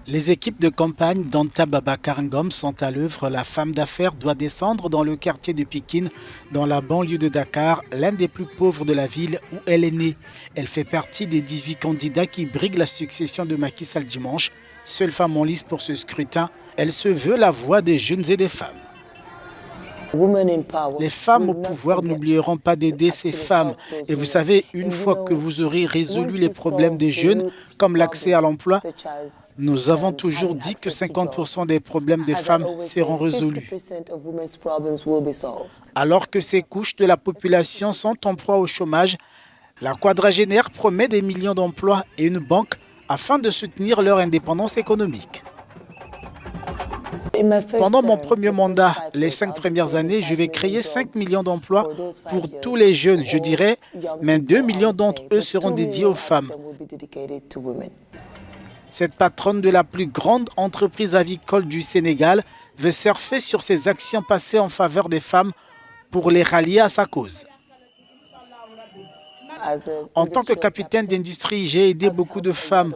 Les équipes de campagne d'Anta Babacar Ngom sont à l'œuvre. La femme d'affaires doit descendre dans le quartier de Pikine, dans la banlieue de Dakar, l'un des plus pauvres de la ville où elle est née. Elle fait partie des 18 candidats qui briguent la succession de Macky Sall dimanche. Seule femme en lice pour ce scrutin, elle se veut la voix des jeunes et des femmes. Les femmes au pouvoir n'oublieront pas d'aider ces femmes. Et vous savez, une fois que vous aurez résolu les problèmes des jeunes, comme l'accès à l'emploi, nous avons toujours dit que 50% des problèmes des femmes seront résolus. Alors que ces couches de la population sont en proie au chômage, la quadragénaire promet des millions d'emplois et une banque afin de soutenir leur indépendance économique. Pendant mon premier mandat, les 5 premières années, je vais créer 5 millions d'emplois pour tous les jeunes, je dirais, mais 2 millions d'entre eux seront dédiés aux femmes. Cette patronne de la plus grande entreprise avicole du Sénégal veut surfer sur ses actions passées en faveur des femmes pour les rallier à sa cause. En tant que capitaine d'industrie, j'ai aidé beaucoup de femmes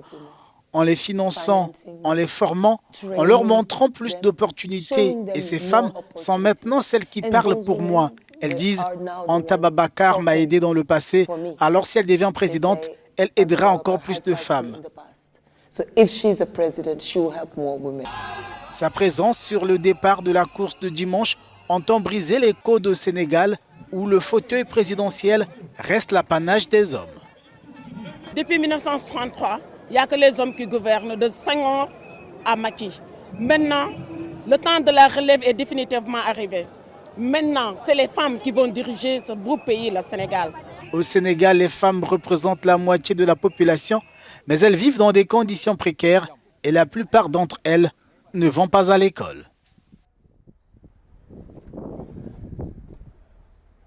en les finançant, en les formant, en leur montrant plus d'opportunités. Et ces femmes sont maintenant celles qui parlent pour moi. Elles disent « Anta Babacar m'a aidé dans le passé, alors si elle devient présidente, elle aidera encore plus de femmes ». Sa présence sur le départ de la course de dimanche entend briser les codes au Sénégal où le fauteuil présidentiel reste l'apanage des hommes. Depuis 1963, il n'y a que les hommes qui gouvernent, de Senghor à Macky. Maintenant, le temps de la relève est définitivement arrivé. Maintenant, c'est les femmes qui vont diriger ce beau pays, le Sénégal. Au Sénégal, les femmes représentent la moitié de la population, mais elles vivent dans des conditions précaires et la plupart d'entre elles ne vont pas à l'école.